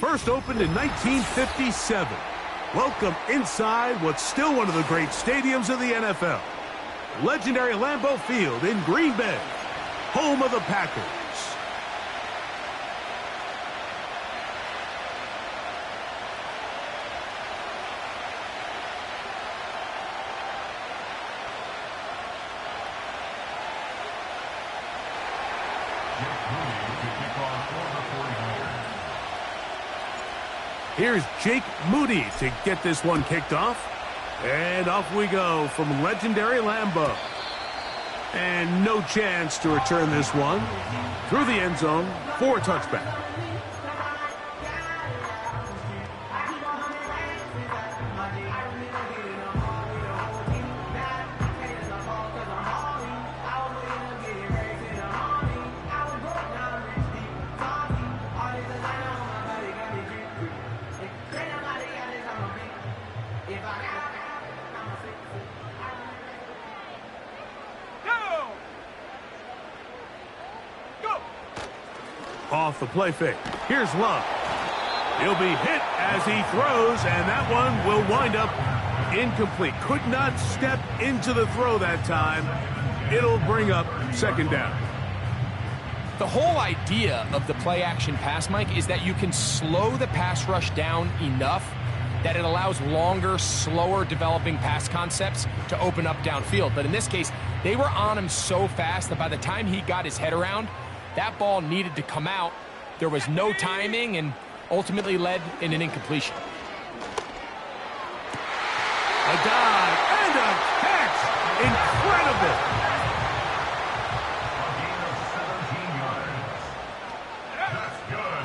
First opened in 1957. Welcome inside what's still one of the great stadiums of the NFL. Legendary Lambeau Field in Green Bay, home of the Packers. Here's Jake Moody to get this one kicked off. And off we go from legendary Lambeau. And no chance to return this one through the end zone for a touchback. Off the play fake. Here's Love. He'll be hit as he throws, and that one will wind up incomplete. Could not step into the throw that time. It'll bring up second down. The whole idea of the play-action pass, Mike, is that you can slow the pass rush down enough that it allows longer, slower developing pass concepts to open up downfield. But in this case, they were on him so fast that by the time he got his head around, that ball needed to come out. There was no timing and ultimately led in an incompletion. A dive and a catch. Incredible.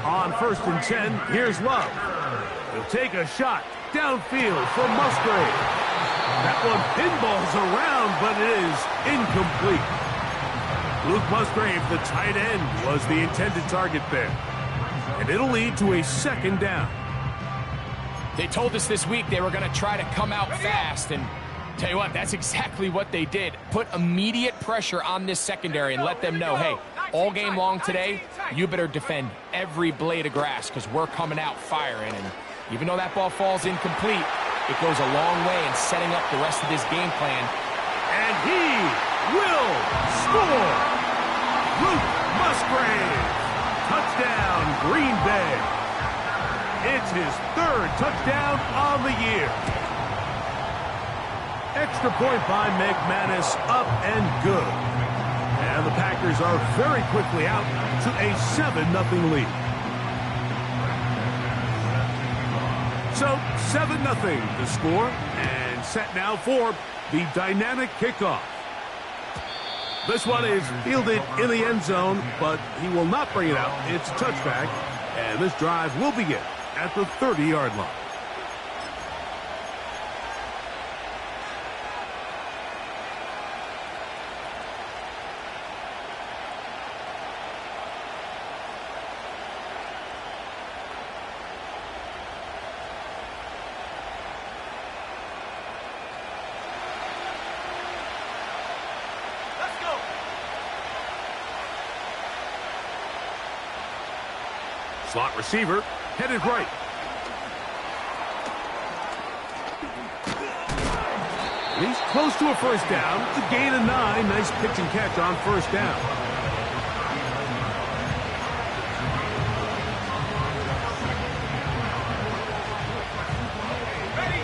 On 1st and 10, here's Love. He'll take a shot downfield for Musgrave. That one pinballs around, but it is incomplete. Luke Musgrave, the tight end, was the intended target there. And it'll lead to a second down. They told us this week they were going to try to come out fast, and tell you what, that's exactly what they did. Put immediate pressure on this secondary and let them know, hey, all game long today, you better defend every blade of grass because we're coming out firing. And even though that ball falls incomplete, it goes a long way in setting up the rest of this game plan. And he will score. Luke Musgrave. Touchdown, Green Bay. It's his 3rd touchdown on the year. Extra point by McManus, up and good. And the Packers are very quickly out to a 7-0 lead. So 7-0 the score, and set now for the dynamic kickoff. This one is fielded in the end zone, but he will not bring it out. It's a touchback, and this drive will begin at the 30-yard line. Slot receiver, headed right. He's close to a first down. The gain of 9. Nice pitch and catch on first down.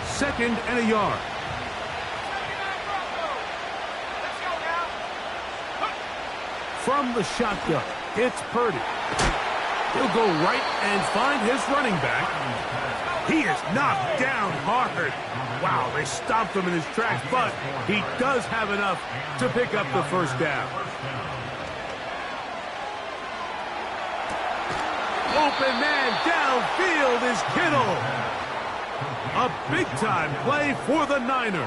Second and a yard. From the shotgun, it's Purdy. He'll go right and find his running back. He is knocked down hard. Wow, they stopped him in his tracks, but he does have enough to pick up the first down. Open man downfield is Kittle. A big-time play for the Niners.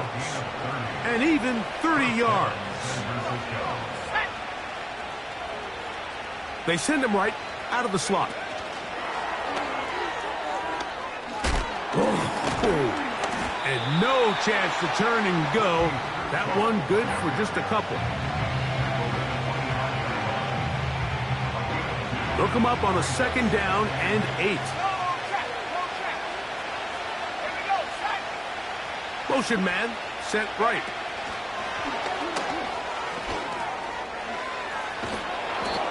And even 30 yards. They send him right out of the slot. And no chance to turn and go. That one good for just a couple. They'll come up on a second down and 8. Motion man, set right.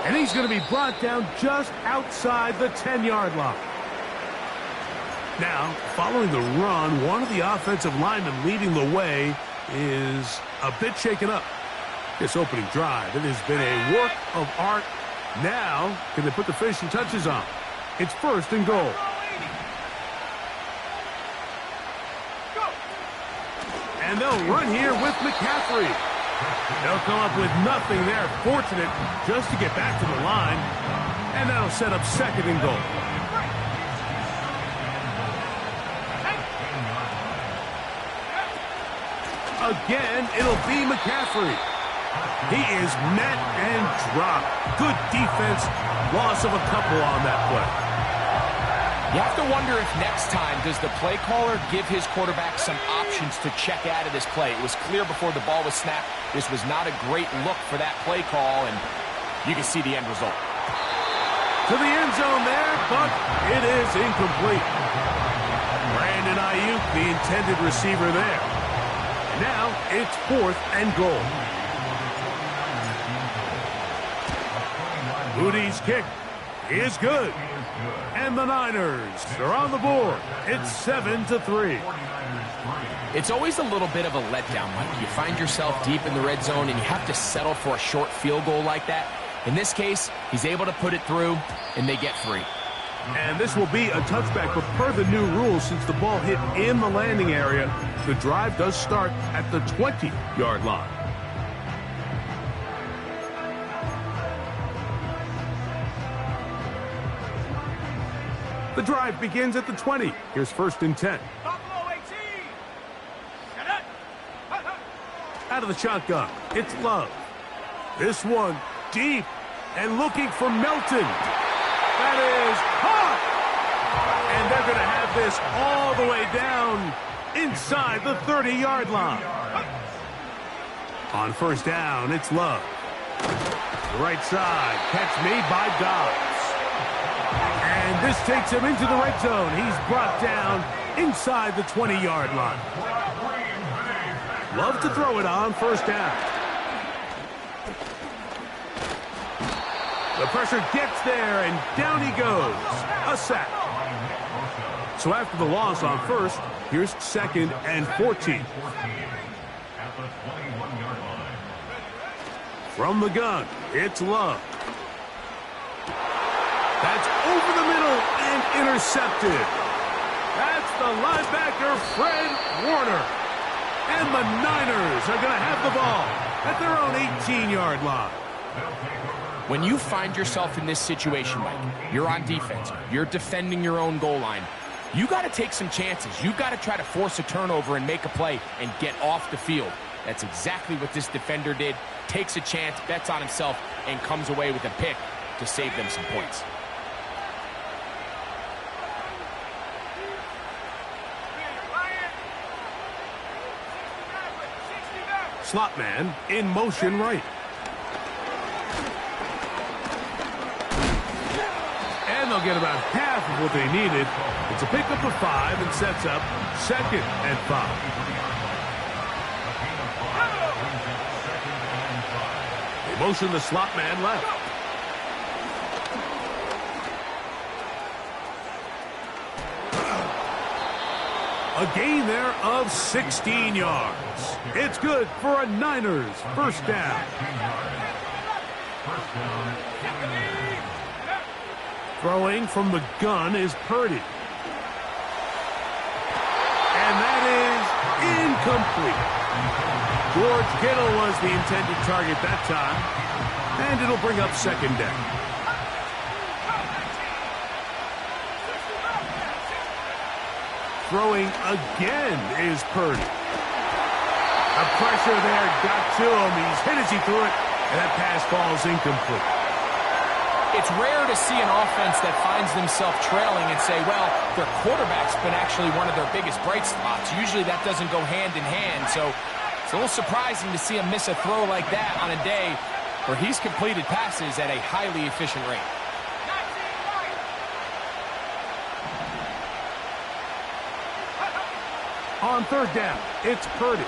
And he's going to be brought down just outside the 10-yard line. Now, following the run, one of the offensive linemen leading the way is a bit shaken up. This opening drive, it has been a work of art. Now, can they put the finishing touches on? It's 1st and goal. And they'll run here with McCaffrey. They'll come up with nothing there. Fortunate just to get back to the line. And that'll set up 2nd and goal. Again, it'll be McCaffrey. He is met and dropped. Good defense. Loss of a couple on that play. You have to wonder if next time does the play caller give his quarterback some options to check out of this play. It was clear before the ball was snapped. This was not a great look for that play call, and you can see the end result. To the end zone there, but it is incomplete. Brandon Ayuk, the intended receiver there. Now it's 4th and goal. Moody's kick is good. And the Niners are on the board. It's 7-3. It's always a little bit of a letdown, Mike. You find yourself deep in the red zone, and you have to settle for a short field goal like that. In this case, he's able to put it through, and they get 3. And this will be a touchback, but per the new rules, since the ball hit in the landing area, the drive does start at the 20-yard line. The drive begins at the 20. Here's 1st and 10. Out of the shotgun, it's Love. This one deep and looking for Melton. That is hot. And they're going to have this all the way down inside the 30-yard line. On 1st down, it's Love. The right side, catch made by Dobbs. And this takes him into the red zone. He's brought down inside the 20-yard line. Love to throw it on 1st down. The pressure gets there, and down he goes. A sack. So after the loss on 1st, here's 2nd and 14. From the gun, it's Love. That's over the middle and intercepted. That's the linebacker, Fred Warner. And the Niners are going to have the ball at their own 18-yard line. When you find yourself in this situation, Mike, you're on defense, you're defending your own goal line, you got to take some chances. You got to try to force a turnover and make a play and get off the field. That's exactly what this defender did. Takes a chance, bets on himself, and comes away with a pick to save them some points. Slot man in motion right. And they'll get about half of what they needed. It's a pickup of 5 and sets up 2nd and 5. They motion the slot man left. A gain there of 16 yards. It's good for a Niners 1st down. Throwing from the gun is Purdy. And that is incomplete. George Kittle was the intended target that time. And it'll bring up 2nd down. Throwing again is Purdy. The pressure there got to him. He's hit as he threw it, and that pass falls incomplete. It's rare to see an offense that finds themselves trailing and say, well, their quarterback's been actually one of their biggest bright spots. Usually that doesn't go hand in hand, so it's a little surprising to see him miss a throw like that on a day where he's completed passes at a highly efficient rate. On third down, it's Purdy.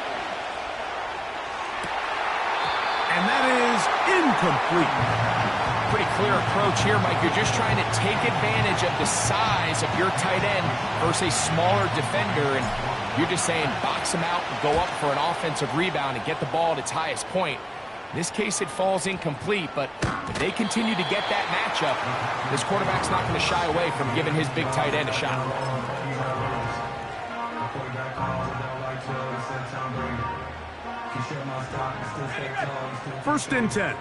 And that is incomplete. Pretty clear approach here, Mike. You're just trying to take advantage of the size of your tight end versus a smaller defender, and you're just saying box him out and go up for an offensive rebound and get the ball at its highest point. In this case, it falls incomplete, but if they continue to get that matchup, this quarterback's not going to shy away from giving his big tight end a shot. First and 10.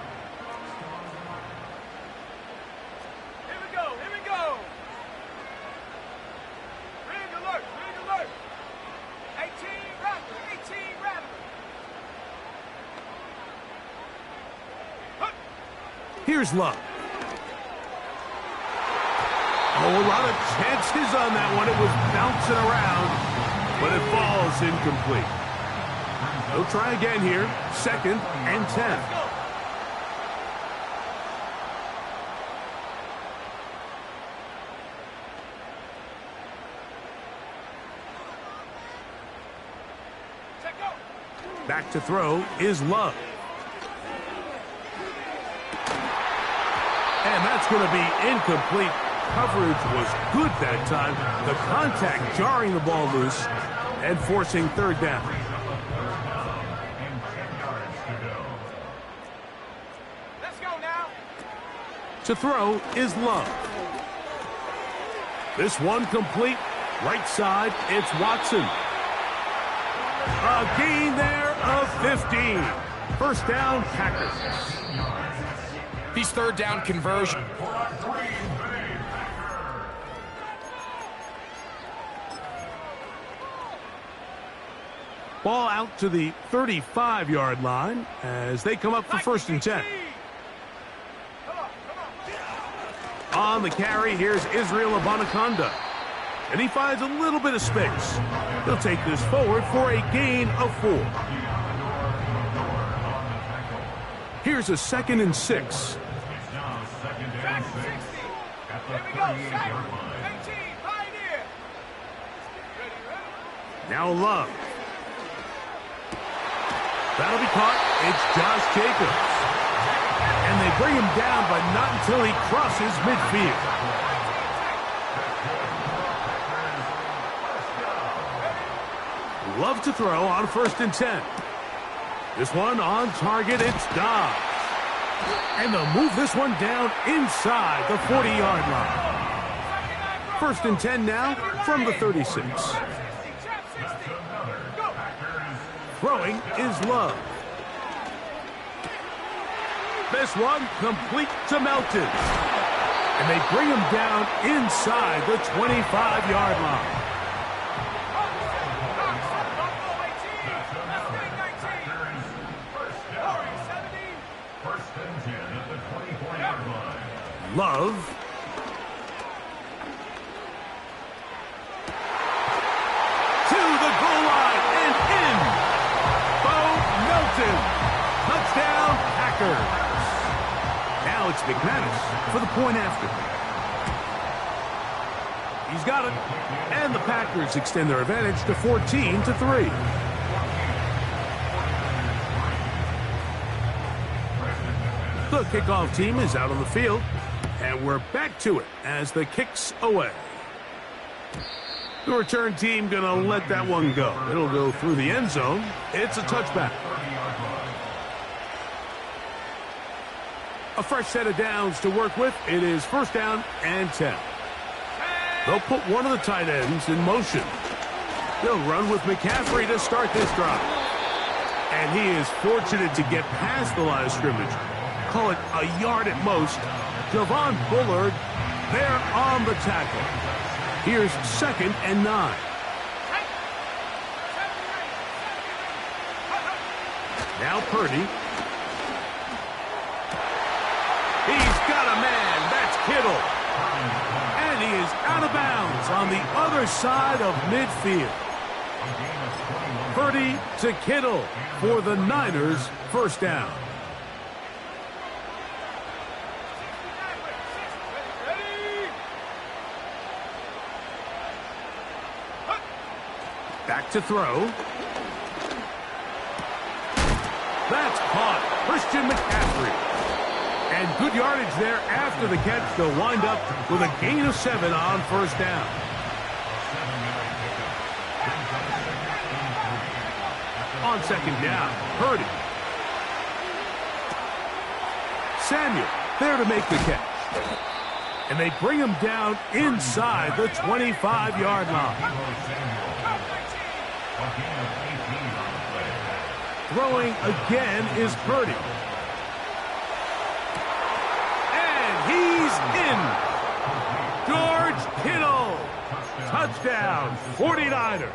Here's Love. Oh, a lot of chances on that one. It was bouncing around, but it falls incomplete. They'll try again here. Second and 10. Back to throw is Love. And that's going to be incomplete. Coverage was good that time. The contact jarring the ball loose and forcing third down. Let's go now. To throw is Love. This one complete. Right side, it's Watson. A gain there of 15. First down, Packers. These third down conversions. Ball out to the 35-yard line as they come up for first and 10. On the carry, here's Israel Abanikanda. And he finds a little bit of space. He'll take this forward for a gain of 4. Here's a second and 6. Back 60. Here we go. Second. 18. Pioneer. Now Love. That'll be caught. It's Josh Jacobs. And they bring him down, but not until he crosses midfield. Love to throw on first and 10. This one on target, it's Dobbs. And they'll move this one down inside the 40-yard line. First and 10 now from the 36. Throwing is Love. This one complete to Melton. And they bring him down inside the 25-yard line. Love. To the goal line and in. Bo Melton. Touchdown, Packers. Now it's McManus for the point after. He's got it. And the Packers extend their advantage to 14-3. The kickoff team is out on the field. And we're back to it as the kick's away. The return team going to let that one go. It'll go through the end zone. It's a touchback. A fresh set of downs to work with. It is first down and 10. They'll put one of the tight ends in motion. They'll run with McCaffrey to start this drive. And he is fortunate to get past the line of scrimmage. Call it a yard at most. Javon Bullard there on the tackle. Here's second and 9. Now Purdy. He's got a man. That's Kittle. And he is out of bounds on the other side of midfield. Purdy to Kittle for the Niners. First down. Back to throw. That's caught. Christian McCaffrey. And good yardage there after the catch. They'll wind up with a gain of 7 on first down. On second down, Purdy. Samuel there to make the catch. And they bring him down inside the 25-yard line. Throwing again is Purdy. And he's in. George Kittle. Touchdown, 49ers.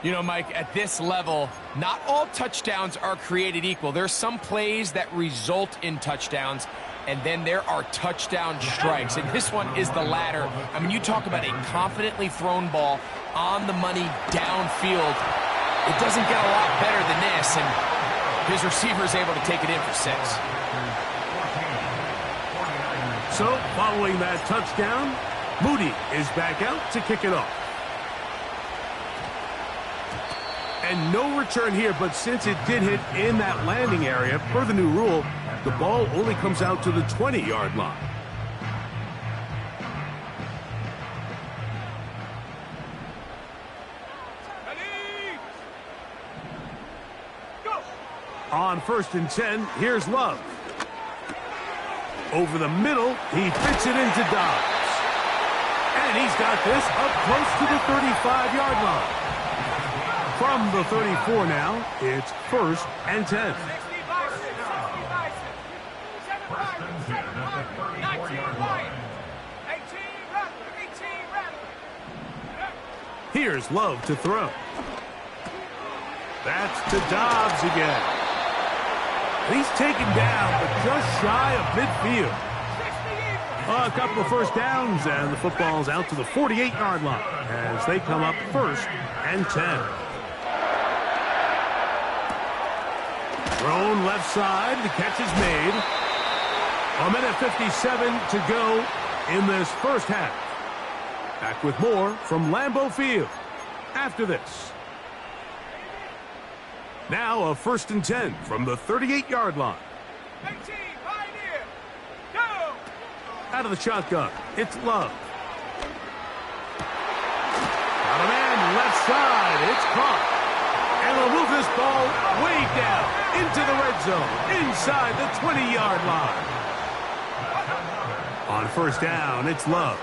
You know, Mike, at this level, not all touchdowns are created equal. There's some plays that result in touchdowns, and then there are touchdown strikes. And this one is the latter. I mean, you talk about a confidently thrown ball on the money downfield. It doesn't get a lot better than this, and his receiver is able to take it in for 6. So, following that touchdown, Moody is back out to kick it off. And no return here, but since it did hit in that landing area, per the new rule, the ball only comes out to the 20-yard line. On 1st and 10, here's Love. Over the middle, he fits it into Dobbs. And he's got this up close to the 35-yard line. From the 34 now, it's 1st and 10. Here's Love to throw. That's to Dobbs again. He's taken down, but just shy of midfield. A couple of first downs, and the football's out to the 48-yard line as they come up 1st and 10. Thrown left side, the catch is made. 1:57 to go in this first half. Back with more from Lambeau Field after this. Now a 1st and 10 from the 38-yard line. 18, Pioneer, go! Out of the shotgun, it's Love. Got a man left side, it's caught. And they'll move this ball way down into the red zone, inside the 20-yard line. On 1st down, it's Love.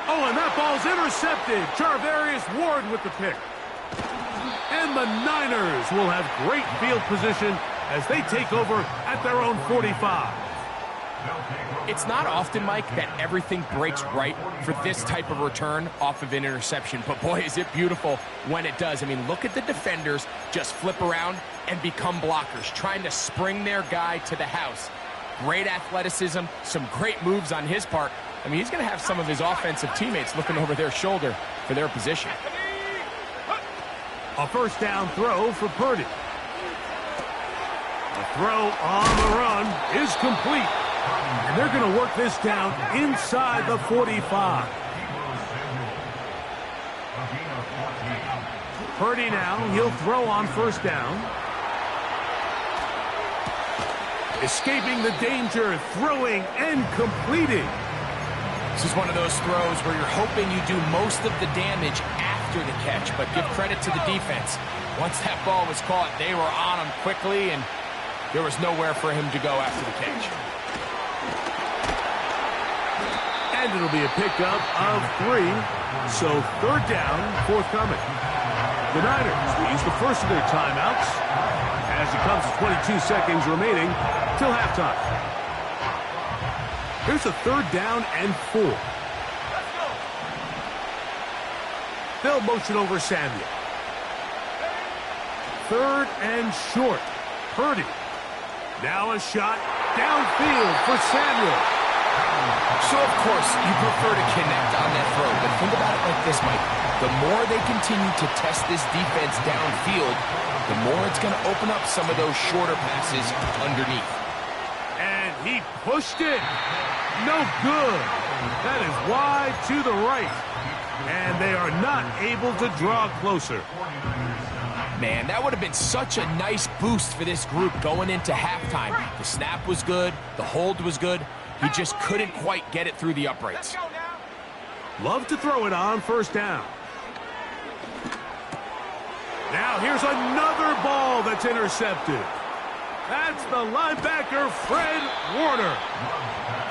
Oh, and that ball's intercepted. Charvarius Ward with the pick. And the Niners will have great field position as they take over at their own 45. It's not often, Mike, that everything breaks right for this type of return off of an interception. But, boy, is it beautiful when it does. I mean, look at the defenders just flip around and become blockers, trying to spring their guy to the house. Great athleticism, some great moves on his part. I mean, he's going to have some of his offensive teammates looking over their shoulder for their position. A 1st down throw for Purdy. The throw on the run is complete. And they're going to work this down inside the 45. Purdy now, he'll throw on 1st down. Escaping the danger, throwing and completing. This is one of those throws where you're hoping you do most of the damage after the catch, but give credit to the defense. Once that ball was caught, they were on him quickly, and there was nowhere for him to go after the catch. And it'll be a pickup of 3, so 3rd down, forthcoming. The Niners will use the first of their timeouts as it comes to 22 seconds remaining till halftime. Here's a 3rd down and 4. They'll motion over Samuel. 3rd and short. Purdy. Now a shot downfield for Samuel. So, of course, you prefer to connect on that throw, but think about it like this, Mike. The more they continue to test this defense downfield, the more it's going to open up some of those shorter passes underneath. And he pushed it. No good. That is wide to the right. And they are not able to draw closer. Man, that would have been such a nice boost for this group going into halftime. The snap was good. The hold was good. He just couldn't quite get it through the uprights. Love to throw it on first down. Now here's another ball that's intercepted. That's the linebacker, Fred Warner.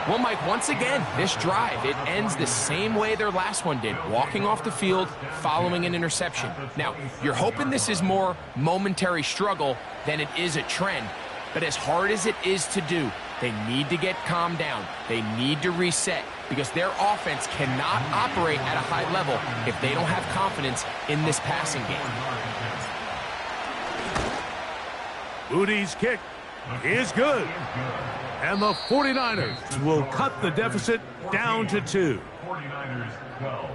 Well, Mike, once again, this drive, it ends the same way their last one did, walking off the field, following an interception. Now, you're hoping this is more momentary struggle than it is a trend, but as hard as it is to do, they need to get calmed down. They need to reset because their offense cannot operate at a high level if they don't have confidence in this passing game. Moody's kick is good. And the 49ers will cut the deficit down to 2. 49ers 12.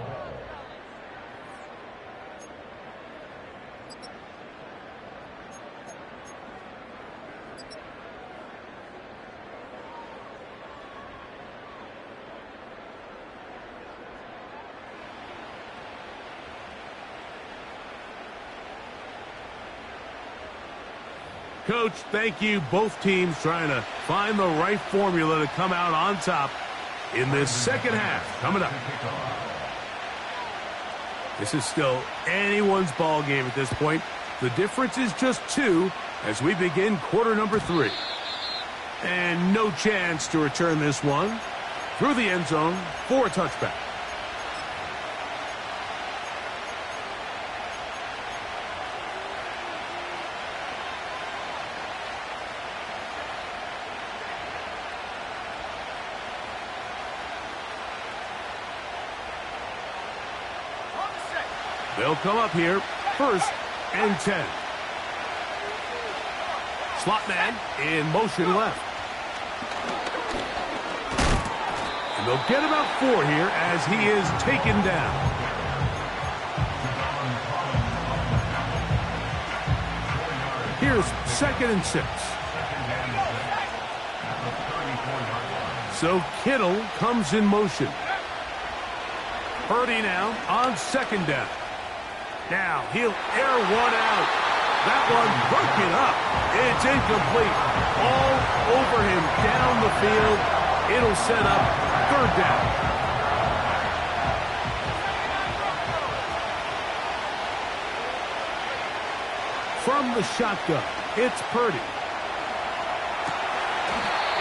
Coach, thank you. Both teams trying to find the right formula to come out on top in this second half. Coming up. This is still anyone's ball game at this point. The difference is just 2 as we begin quarter number 3. And no chance to return this one through the end zone for a touchback. They'll come up here, 1st and 10. Slot man in motion left. And they'll get about 4 here as he is taken down. Here's 2nd and 6. So Kittle comes in motion. Purdy now on 2nd down. Now he'll air one out. That one broken up. It's incomplete. All over him down the field. It'll set up 3rd down. From the shotgun, it's Purdy.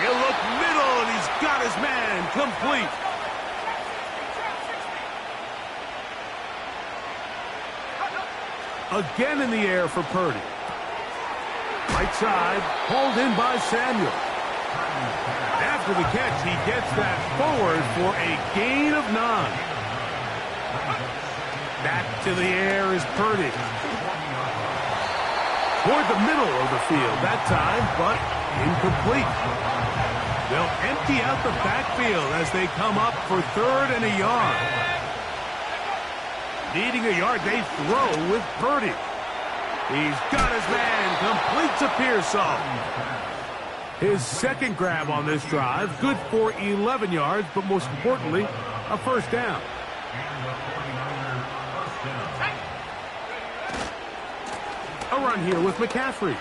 He'll look middle, and he's got his man complete. Again in the air for Purdy. Right side, hauled in by Samuel. After the catch, he gets that forward for a gain of 9. Back to the air is Purdy. Toward the middle of the field that time, but incomplete. They'll empty out the backfield as they come up for 3rd and a yard. Needing a yard, they throw with Purdy. He's got his man, completes a Pearsall. His 2nd grab on this drive, good for 11 yards, but most importantly, a 1st down. A run here with McCaffrey.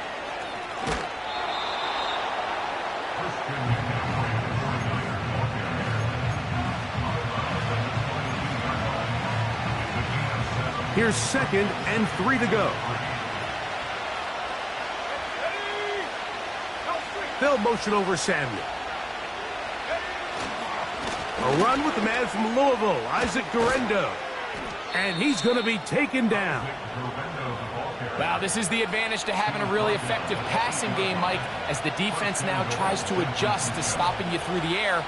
Here's 2nd and 3 to go. They'll motion over Samuel. A run with the man from Louisville, Isaac Guerendo. And he's going to be taken down. Wow, this is the advantage to having a really effective passing game, Mike, as the defense now tries to adjust to stopping you through the air.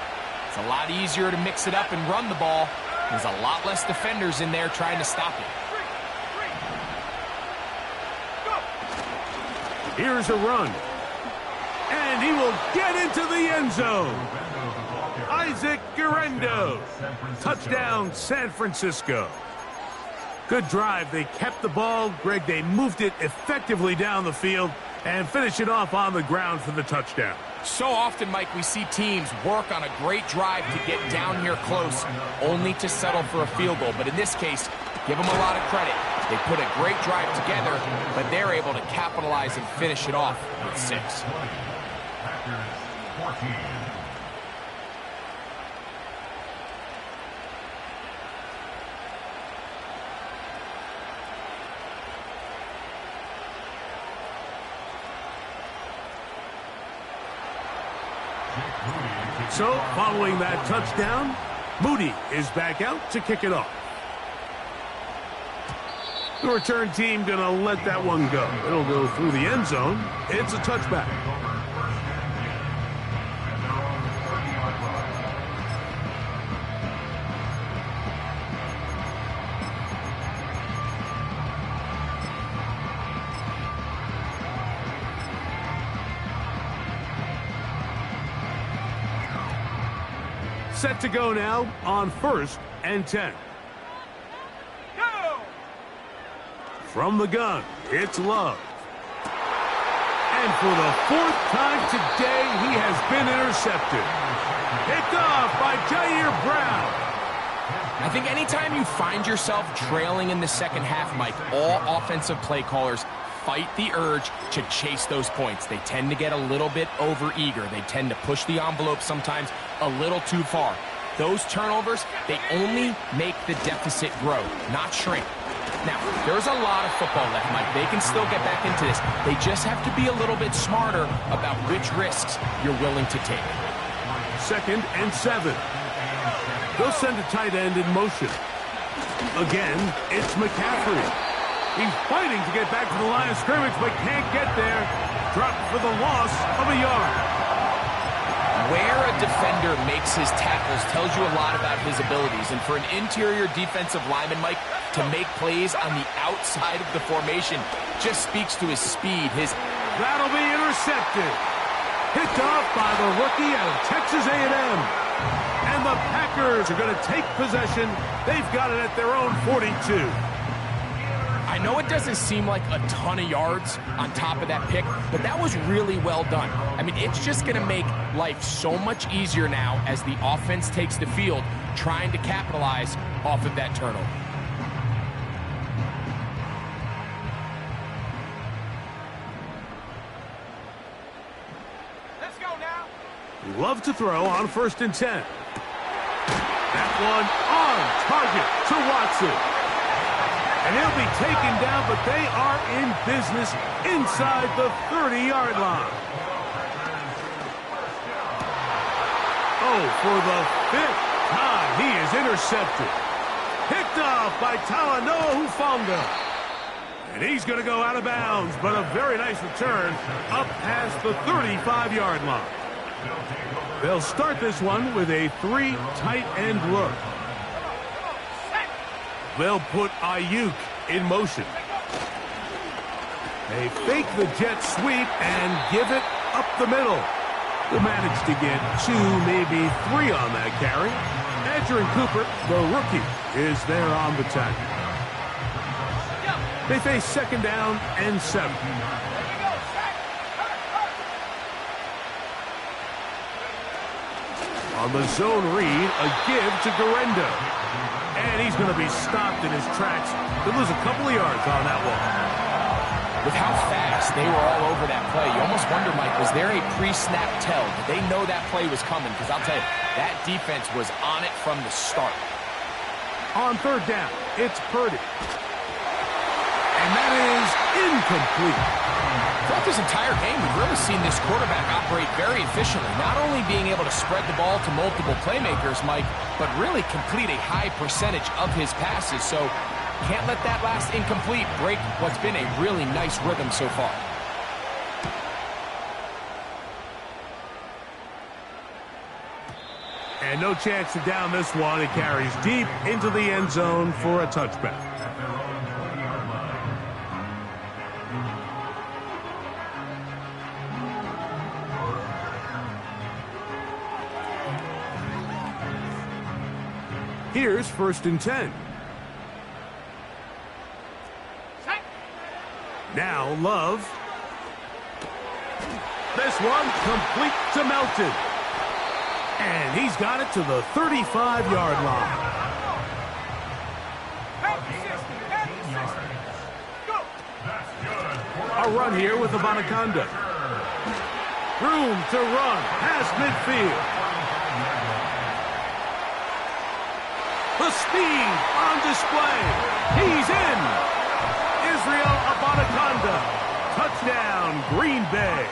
It's a lot easier to mix it up and run the ball. There's a lot less defenders in there trying to stop it. Here's a run. And he will get into the end zone. Isaac Guerendo. Touchdown, San Francisco. Good drive. They kept the ball. Greg, they moved it effectively down the field and finish it off on the ground for the touchdown. So often, Mike, we see teams work on a great drive to get down here close, only to settle for a field goal. But in this case, give them a lot of credit. They put a great drive together, but they're able to capitalize and finish it off with 6. Packers 14. So, following that touchdown, Moody is back out to kick it off. The return team going to let that one go. It'll go through the end zone. It's a touchback. Set to go now on 1st and 10. Go! From the gun, it's Love. And for the 4th time today, he has been intercepted. Picked off by Jair Brown. I think anytime you find yourself trailing in the second half, Mike, all offensive play callers fight the urge to chase those points. They tend to get a little bit overeager. They tend to push the envelope sometimes a little too far. Those turnovers, they only make the deficit grow, not shrink. Now, there's a lot of football left, Mike. They can still get back into this. They just have to be a little bit smarter about which risks you're willing to take. 2nd and 7. They'll send a tight end in motion. Again, it's McCaffrey. He's fighting to get back to the line of scrimmage, but can't get there. Dropped for the loss of a yard. Where a defender makes his tackles tells you a lot about his abilities. And for an interior defensive lineman, Mike, to make plays on the outside of the formation just speaks to his speed. That'll be intercepted. Picked off by the rookie out of Texas A&M. And the Packers are going to take possession. They've got it at their own 42. I know it doesn't seem like a ton of yards on top of that pick, but that was really well done. I mean, it's just going to make life so much easier now as the offense takes the field, trying to capitalize off of that turnover. Let's go now. Love to throw on 1st and 10. That one on target to Watson. And he'll be taken down, but they are in business inside the 30-yard line. Oh, for the 5th time, he is intercepted. Picked off by Talanoa Hufanga. And he's going to go out of bounds, but a very nice return up past the 35-yard line. They'll start this one with a 3 tight end look. They'll put Ayuk in motion. They fake the jet sweep and give it up the middle. They'll manage to get 2, maybe 3 on that carry. Adrian Cooper, the rookie, is there on the tackle. They face 2nd down and 7. On the zone read, a give to Garendo. And he's going to be stopped in his tracks. He'll lose a couple of yards on that one. With how fast they were all over that play, you almost wonder, Mike, was there a pre-snap tell? Did they know that play was coming? Because I'll tell you, that defense was on it from the start. On 3rd down, it's Purdy. And that is incomplete. Throughout this entire game, we've really seen this quarterback operate very efficiently, not only being able to spread the ball to multiple playmakers, Mike, but really complete a high percentage of his passes. So can't let that last incomplete break what's been a really nice rhythm so far. And no chance to down this one. It carries deep into the end zone for a touchback. Here's 1st and 10. Now Love. This one complete to Melton. And he's got it to the 35-yard line. A run here with Abanaconda. Room to run past midfield. The speed on display. He's in. Israel Abanaconda. Touchdown, Green Bay.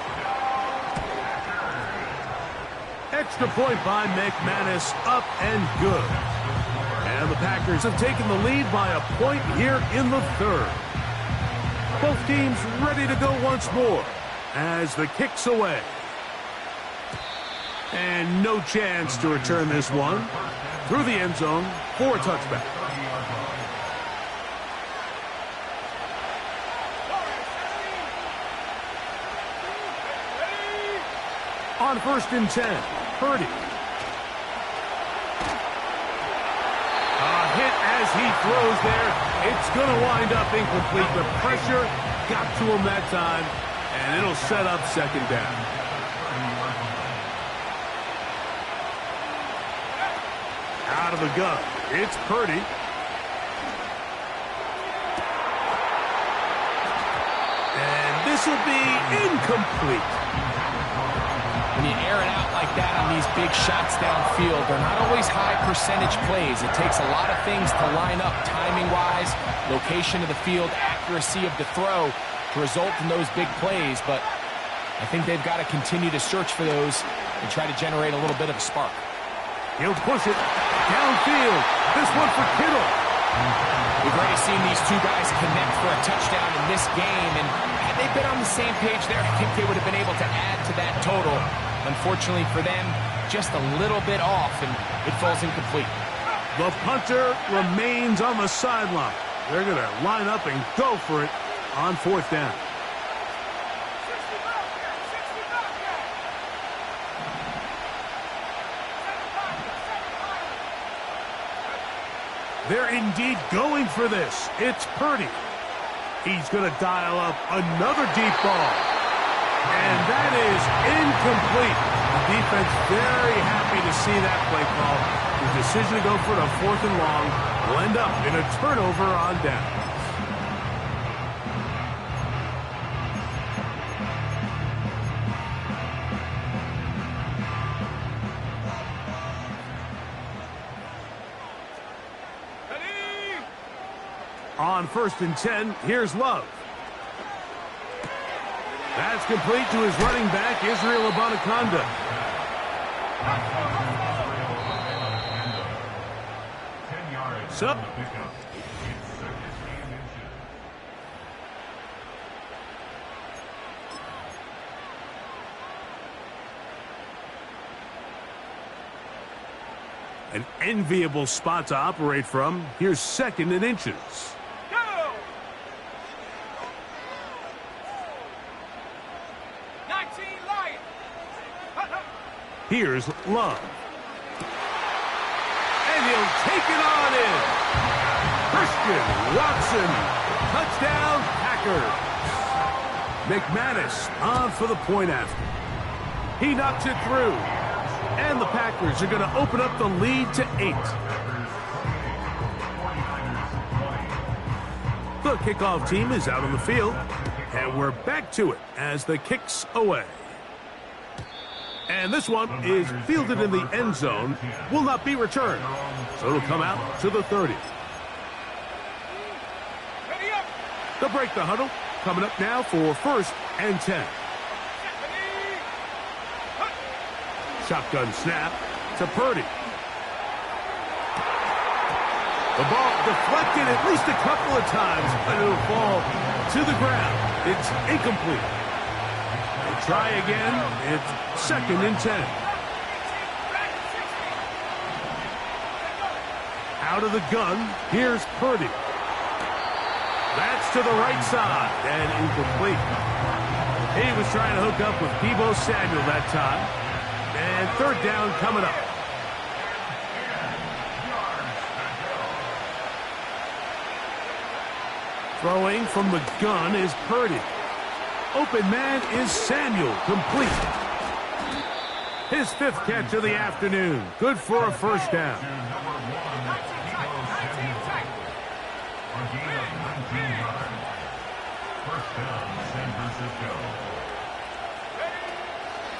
Extra point by McManus, up and good. And the Packers have taken the lead by a point here in the third. Both teams ready to go once more as the kick's away. And no chance to return this one through the end zone for a touchback. On 1st and 10, Purdy. A hit as he throws there. It's going to wind up incomplete. The pressure got to him that time, and it'll set up 2nd down. Out of the gun, it's Purdy. And this will be incomplete. When you air it out like that on these big shots downfield, they're not always high percentage plays. It takes a lot of things to line up timing-wise, location of the field, accuracy of the throw to result in those big plays. But I think they've got to continue to search for those and try to generate a little bit of a spark. He'll push it downfield. This one for Kittle. We've already seen these two guys connect for a touchdown in this game, and had they been on the same page there, I think they would have been able to add to that total. Unfortunately for them, just a little bit off, and it falls incomplete. The punter remains on the sideline. They're going to line up and go for it on 4th down. They're indeed going for this. It's Purdy. He's going to dial up another deep ball. And that is incomplete. The defense very happy to see that play call. The decision to go for the 4th and long will end up in a turnover on down. On 1st and 10, here's Love. That's complete to his running back, Israel Abanaconda. So, an enviable spot to operate from. Here's 2nd and inches. Here's Love. And he'll take it on in. Christian Watson. Touchdown, Packers. McManus on for the point after. He knocks it through. And the Packers are going to open up the lead to 8. The kickoff team is out on the field. And we're back to it as the kick's away. And this one is fielded in the end zone, will not be returned. So it'll come out to the 30. They'll break the huddle. Coming up now for 1st and 10. Shotgun snap to Purdy. The ball deflected at least a couple of times, but it'll fall to the ground. It's incomplete. Try again. It's 2nd and 10. Out of the gun. Here's Purdy. That's to the right side and incomplete. He was trying to hook up with Deebo Samuel that time. And 3rd down coming up. Throwing from the gun is Purdy. Open man is Samuel, complete. His 5th catch of the afternoon. Good for a first down.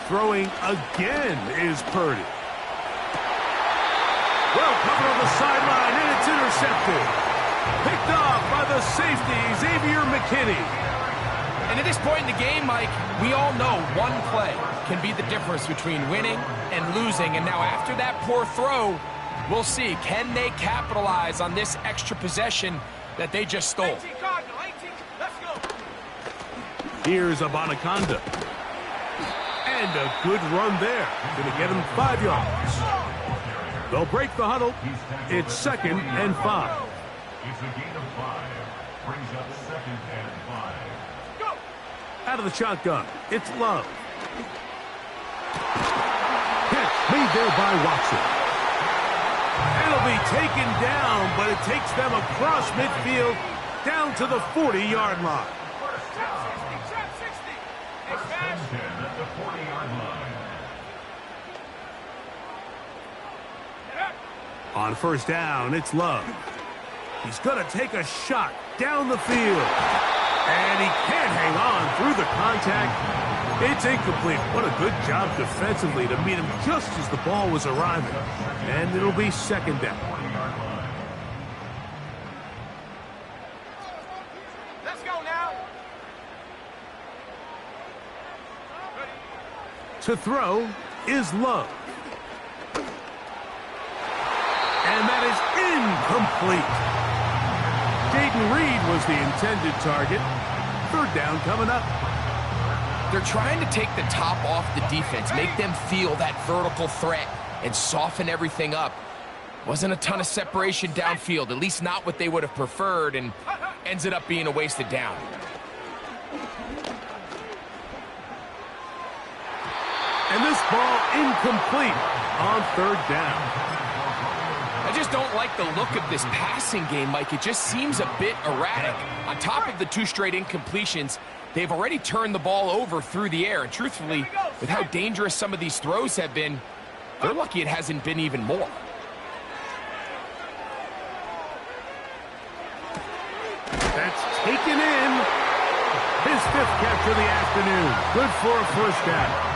Throwing again is Purdy. Well covered on the sideline, and it's intercepted. Picked off by the safety, Xavier McKinney. And at this point in the game, Mike, we all know one play can be the difference between winning and losing. And now after that poor throw, we'll see. Can they capitalize on this extra possession that they just stole? Here's Abanaconda. And a good run there. Going to get him 5 yards. They'll break the huddle. It's 2nd and 5. It's a gain of 5. Brings up 2nd and 5. Out of the shotgun, it's Love. Catch made there by Watson. It'll be taken down, but it takes them across midfield down to the 40-yard line. First and 10 at the 40-yard line. On first down, it's Love. He's going to take a shot down the field. And he can't hang on through the contact. It's incomplete. What a good job defensively to meet him just as the ball was arriving. And it'll be 2nd down. Let's go now. To throw is Love. And that is incomplete. Jaden Reed was the intended target. 3rd down coming up. They're trying to take the top off the defense, make them feel that vertical threat, and soften everything up. Wasn't a ton of separation downfield, at least not what they would have preferred, and ends it up being a wasted down. And this ball incomplete on 3rd down. I just don't like the look of this passing game, Mike. It just seems a bit erratic. On top of the 2 straight incompletions, they've already turned the ball over through the air. And truthfully, with how dangerous some of these throws have been, they're lucky it hasn't been even more. That's taken in. His 5th catch of the afternoon. Good for a first down.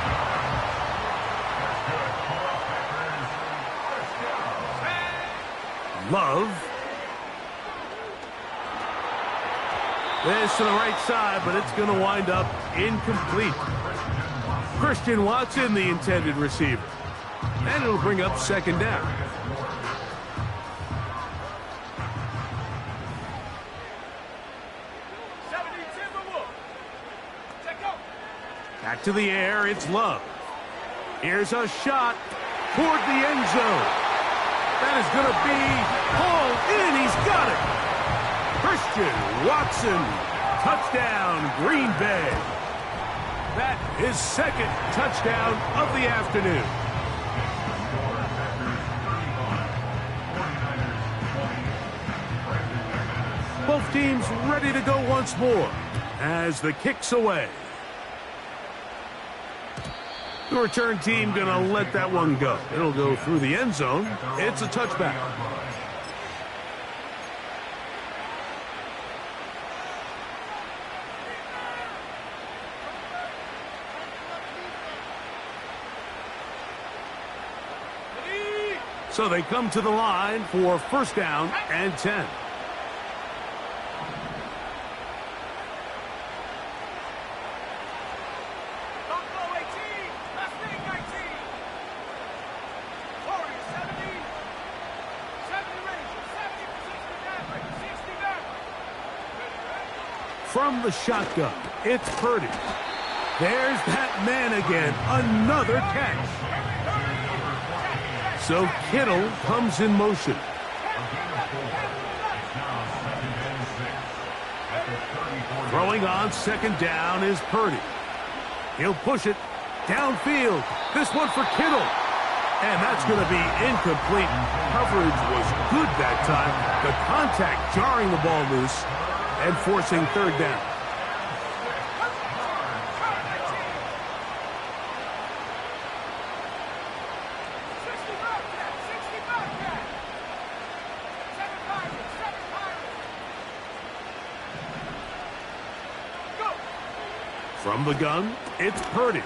Love. This to the right side, but it's going to wind up incomplete. Christian Watson, the intended receiver. And it'll bring up 2nd down. Back to the air, it's Love. Here's a shot toward the end zone. That is going to be pulled in. He's got it. Christian Watson, touchdown, Green Bay. That is 2nd touchdown of the afternoon. Both teams ready to go once more as the kick's away. The return team going to let that one go. It'll go through the end zone. It's a touchback. So they come to the line for first down and 10. From the shotgun, it's Purdy. There's that man again, another catch. So Kittle comes in motion. Throwing on 2nd down is Purdy. He'll push it downfield. This one for Kittle. And that's going to be incomplete. Coverage was good that time. The contact jarring the ball loose and forcing 3rd down. From the gun, it's Purdy.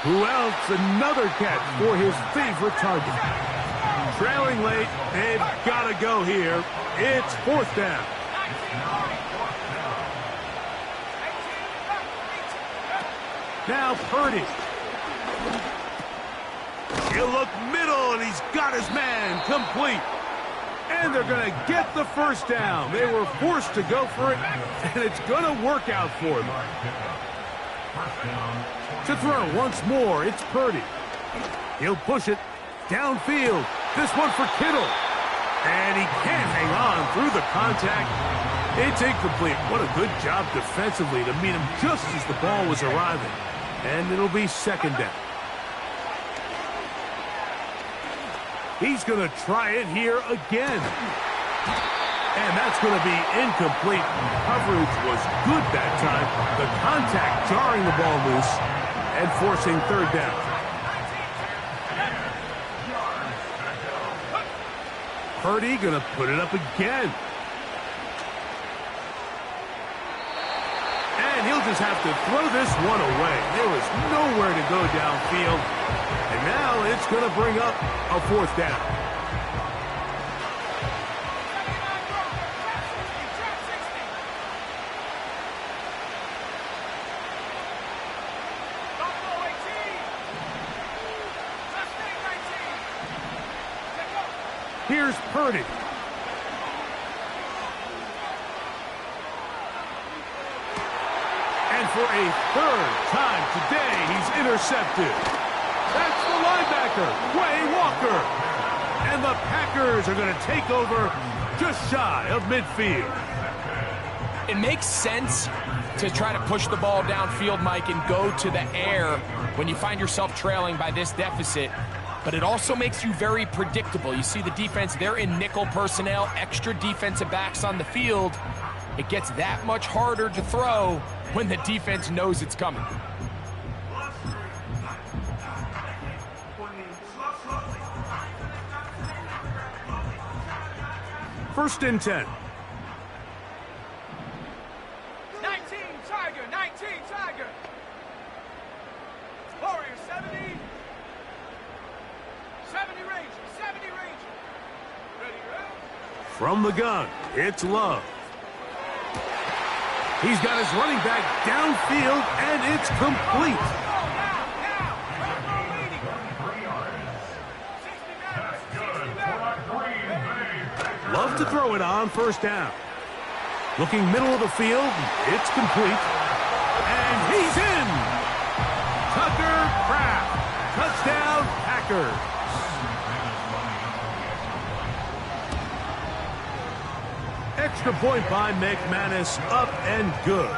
Who else? Another catch for his favorite target. Trailing late, they've got to go here. It's fourth down. Now Purdy. He'll look middle, and he's got his man complete. And they're going to get the first down. They were forced to go for it, and it's going to work out for them. To throw once more, it's Purdy. He'll push it downfield. This one for Kittle. And he can't hang on through the contact. It's incomplete. What a good job defensively to meet him just as the ball was arriving. And it'll be second down. He's going to try it here again. And that's going to be incomplete. Coverage was good that time. The contact jarring the ball loose and forcing third down. Purdy going to put it up again. And he'll just have to throw this one away. There was nowhere to go downfield. And now it's going to bring up a fourth down. Here's Purdy. And for a third time today, he's intercepted. That's the linebacker, Quay Walker. And the Packers are going to take over just shy of midfield. It makes sense to try to push the ball downfield, Mike, and go to the air when you find yourself trailing by this deficit. But it also makes you very predictable. You see the defense, they're in nickel personnel, extra defensive backs on the field. It gets that much harder to throw when the defense knows it's coming. First and 10. 19 Tiger, 19 Tiger. Warrior 70. 70 Ranger, 70 Ranger. Ready, ready? From the gun, it's Love. He's got his running back downfield, and it's complete. Love to throw it on first down. Looking middle of the field, it's complete. And he's in! Tucker Kraft. Touchdown, Packers. Extra point by McManus, up and good.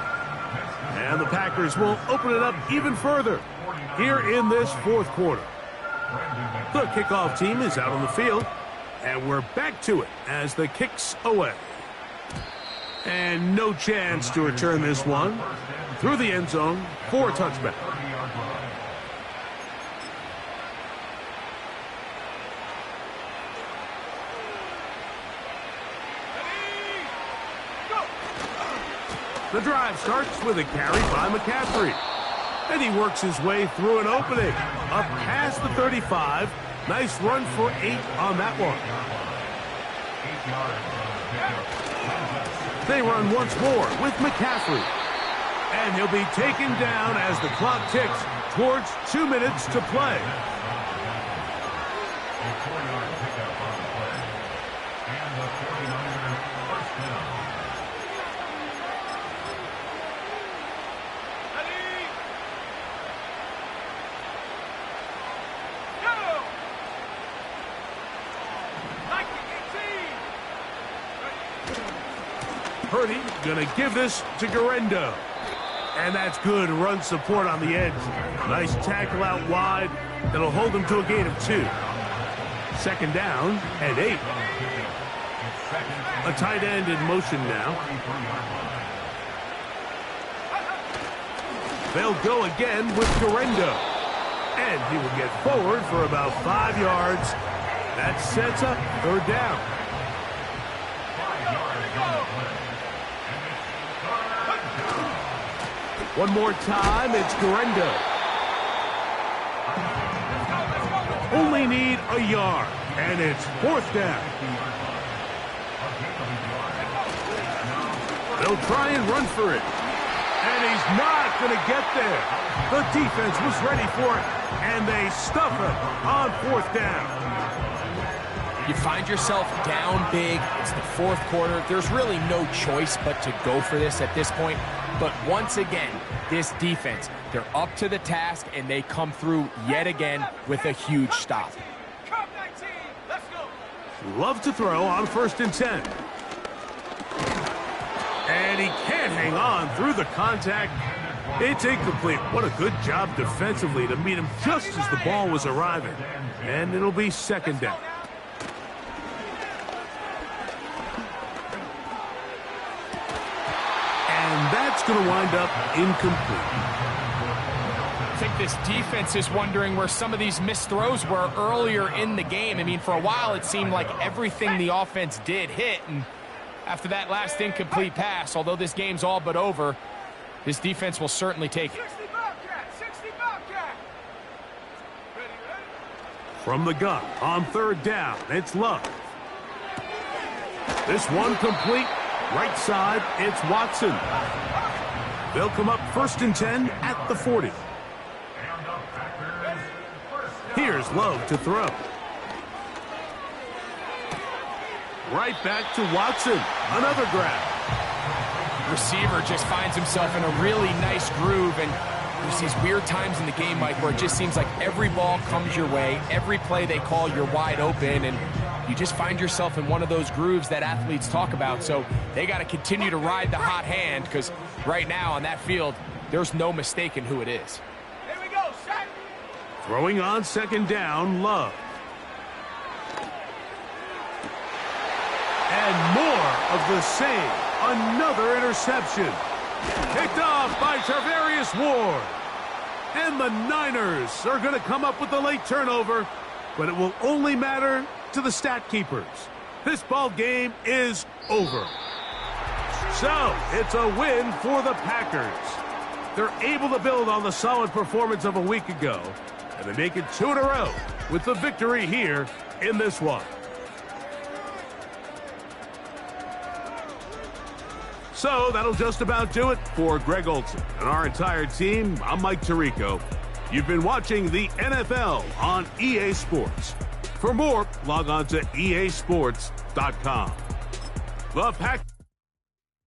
And the Packers will open it up even further here in this fourth quarter. The kickoff team is out on the field, and we're back to it as the kick's away. And no chance to return this one through the end zone for a touchback. The drive starts with a carry by McCaffrey. And he works his way through an opening. Up past the 35. Nice run for 8 on that one. They run once more with McCaffrey. And he'll be taken down as the clock ticks towards 2 minutes to play. Purdy going to give this to Garendo. And that's good run support on the edge. Nice tackle out wide. That'll hold them to a gain of 2. Second down and 8. A tight end in motion now. They'll go again with Garendo. And he will get forward for about 5 yards. That sets up third down. One more time, it's Guerrero. Only need a yard, and it's 4th down. They'll try and run for it, and he's not going to get there. The defense was ready for it, and they stuff it on 4th down. You find yourself down big. It's the 4th quarter. There's really no choice but to go for this at this point. But once again, this defense, they're up to the task, and they come through yet again with a huge stop. Let's go. Love to throw on 1st and 10. And he can't hang on through the contact. It's incomplete. What a good job defensively to meet him just as the ball was arriving. And it'll be 2nd down. And that's going to wind up incomplete. I think this defense is wondering where some of these missed throws were earlier in the game. I mean, for a while it seemed like everything the offense did hit, and after that last incomplete pass, although this game's all but over, this defense will certainly take it. 60 Bobcat, 60 Bobcat. Ready. From the gun on 3rd down, it's Love. This one complete. Right side, it's Watson. They'll come up 1st and 10 at the 40. Here's Love to throw. Right back to Watson. Another grab. Receiver just finds himself in a really nice groove, and there's these weird times in the game, Mike, where it just seems like every ball comes your way, every play they call, you're wide open, and you just find yourself in one of those grooves that athletes talk about. So they got to continue to ride the hot hand, because right now on that field, there's no mistaking who it is. Here we go, set. Throwing on 2nd down, Love. And more of the same. Another interception. Picked off by Tarvarius Ward. And the Niners are going to come up with the late turnover, but it will only matter to the stat keepers. This ball game is over. So it's a win for the Packers. They're able to build on the solid performance of a week ago, and they make it 2 in a row with the victory here in this one. So that'll just about do it for Greg Olson and our entire team. I'm Mike Tirico. You've been watching the NFL on EA Sports. For more, log on to easports.com. The Pack.